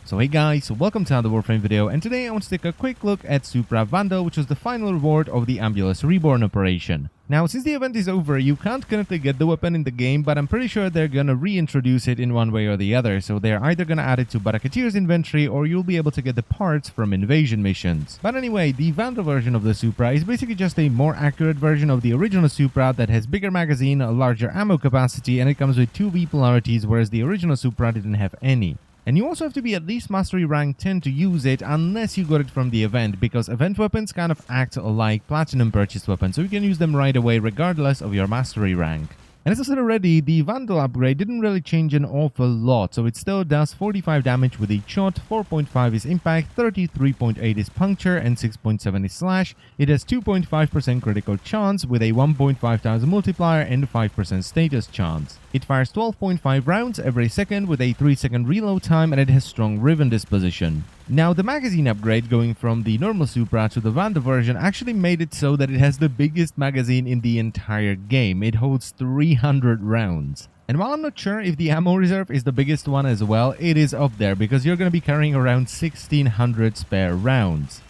So hey guys, welcome to another Warframe video, and today I want to take a quick look at Supra Vandal, which was the final reward of the Ambulance Reborn operation. Now, since the event is over, you can't currently get the weapon in the game, but I'm pretty sure they're gonna reintroduce it in one way or the other, so they're either gonna add it to Barraketeer's inventory, or you'll be able to get the parts from invasion missions. But anyway, the Vandal version of the Supra is basically just a more accurate version of the original Supra that has bigger magazine, a larger ammo capacity, and it comes with 2 V polarities, whereas the original Supra didn't have any. And you also have to be at least Mastery rank 10 to use it, unless you got it from the event, because event weapons kind of act like Platinum purchased weapons, so you can use them right away regardless of your Mastery rank. And as I said already, the Vandal upgrade didn't really change an awful lot, so it still does 45 damage with each shot, 4.5 is impact, 33.8 is puncture, and 6.7 is slash. It has 2.5% critical chance with a 1.5 multiplier and 5% status chance. It fires 12.5 rounds every second with a 3-second reload time, and it has strong riven disposition. Now, the magazine upgrade going from the normal Supra to the Vandal version actually made it so that it has the biggest magazine in the entire game. It holds 300 rounds. And while I'm not sure if the ammo reserve is the biggest one as well, it is up there because you're going to be carrying around 1600 spare rounds.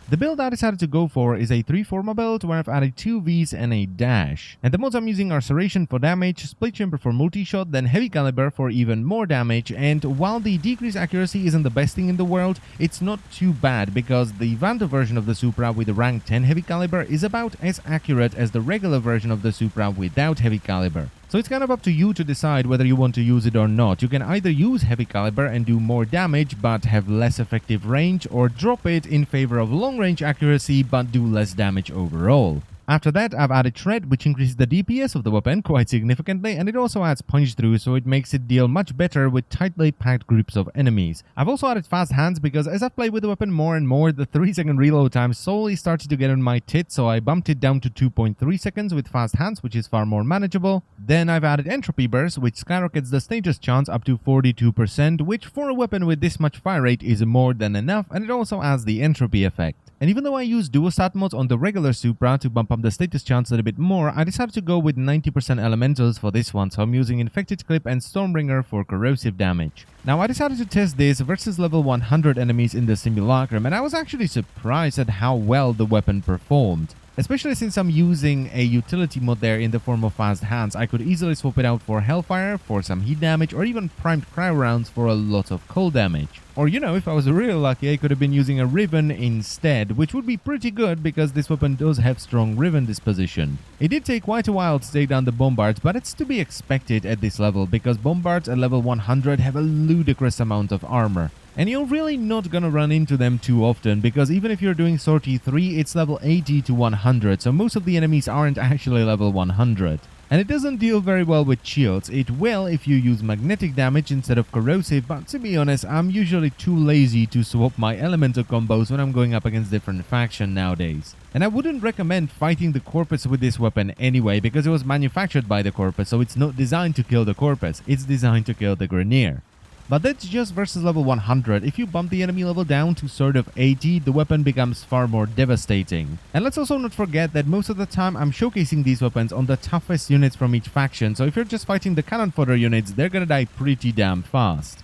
The build I decided to go for is a 3 Forma build where I've added 2 Vs and a dash. And the mods I'm using are Serration for damage, Split Chamber for multi-shot, then Heavy Caliber for even more damage. And while the decreased accuracy isn't the best thing in the world, it's not too bad because the Vandal version of the Supra with the rank 10 Heavy Caliber is about as accurate as the regular version of the Supra without Heavy Caliber. So it's kind of up to you to decide whether you want to use it or not. You can either use Heavy Caliber and do more damage but have less effective range, or drop it in favor of long range accuracy but do less damage overall. After that, I've added Shred, which increases the DPS of the weapon quite significantly, and it also adds Punch Through, so it makes it deal much better with tightly packed groups of enemies. I've also added Fast Hands because as I've played with the weapon more and more, the 3-second reload time slowly started to get on my tit, so I bumped it down to 2.3 seconds with Fast Hands, which is far more manageable. Then I've added Entropy Burst, which skyrockets the status chance up to 42%, which for a weapon with this much fire rate is more than enough, and it also adds the Entropy effect. And even though I use duostat mods on the regular Supra to bump up the status chance a little bit more, I decided to go with 90% elementals for this one, so I'm using Infected Clip and Stormbringer for corrosive damage. Now, I decided to test this versus level 100 enemies in the Simulacrum, and I was actually surprised at how well the weapon performed. Especially since I'm using a utility mod there in the form of Fast Hands, I could easily swap it out for Hellfire, for some heat damage, or even primed cryo rounds for a lot of cold damage. Or, you know, if I was really lucky, I could have been using a Riven instead, which would be pretty good because this weapon does have strong Riven disposition. It did take quite a while to take down the Bombards, but it's to be expected at this level because Bombards at level 100 have a ludicrous amount of armor. And you're really not gonna run into them too often, because even if you're doing Sortie 3, it's level 80 to 100, so most of the enemies aren't actually level 100. And it doesn't deal very well with shields. It will if you use magnetic damage instead of corrosive, but to be honest, I'm usually too lazy to swap my elemental combos when I'm going up against different factions nowadays. And I wouldn't recommend fighting the Corpus with this weapon anyway, because it was manufactured by the Corpus, so it's not designed to kill the Corpus, it's designed to kill the Grineer. But that's just versus level 100. If you bump the enemy level down to sort of 80, the weapon becomes far more devastating. And let's also not forget that most of the time I'm showcasing these weapons on the toughest units from each faction, so if you're just fighting the cannon fodder units, they're gonna die pretty damn fast.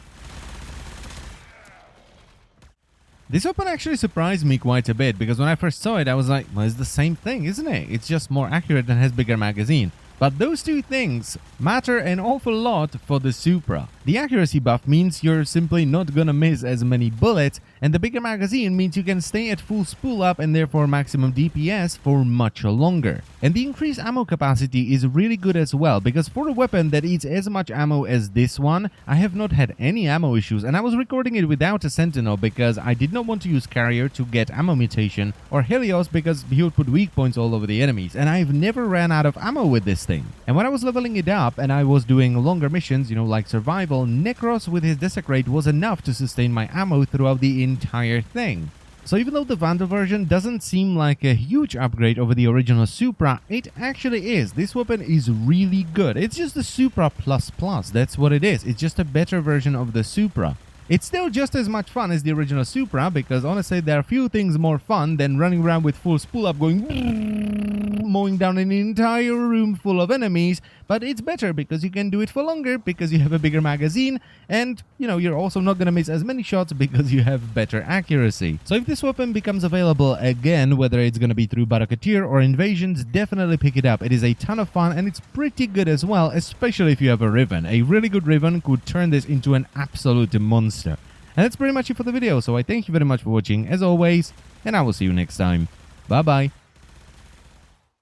This weapon actually surprised me quite a bit, because when I first saw it, I was like, well, it's the same thing, isn't it? It's just more accurate and has bigger magazine. But those two things matter an awful lot for the Supra. The accuracy buff means you're simply not gonna miss as many bullets, and the bigger magazine means you can stay at full spool up and therefore maximum DPS for much longer. And the increased ammo capacity is really good as well, because for a weapon that eats as much ammo as this one, I have not had any ammo issues, and I was recording it without a Sentinel because I did not want to use Carrier to get ammo mutation, or Helios because he would put weak points all over the enemies, and I've never ran out of ammo with this thing. And when I was leveling it up and I was doing longer missions, you know, like survival, Necros with his Desecrate was enough to sustain my ammo throughout the entire thing. So even though the Vandal version doesn't seem like a huge upgrade over the original Supra, it actually is. This weapon is really good. It's just the Supra plus plus, that's what it is. It's just a better version of the Supra. It's still just as much fun as the original Supra, because honestly there are few things more fun than running around with full spool up going mowing down an entire room full of enemies, but it's better because you can do it for longer because you have a bigger magazine, and you know, you're also not gonna miss as many shots because you have better accuracy. So if this weapon becomes available again, whether it's gonna be through Barocketeer or Invasions, definitely pick it up. It is a ton of fun and it's pretty good as well, especially if you have a Riven. A really good Riven could turn this into an absolute monster. And that's pretty much it for the video, so I thank you very much for watching as always, and I will see you next time. Bye bye.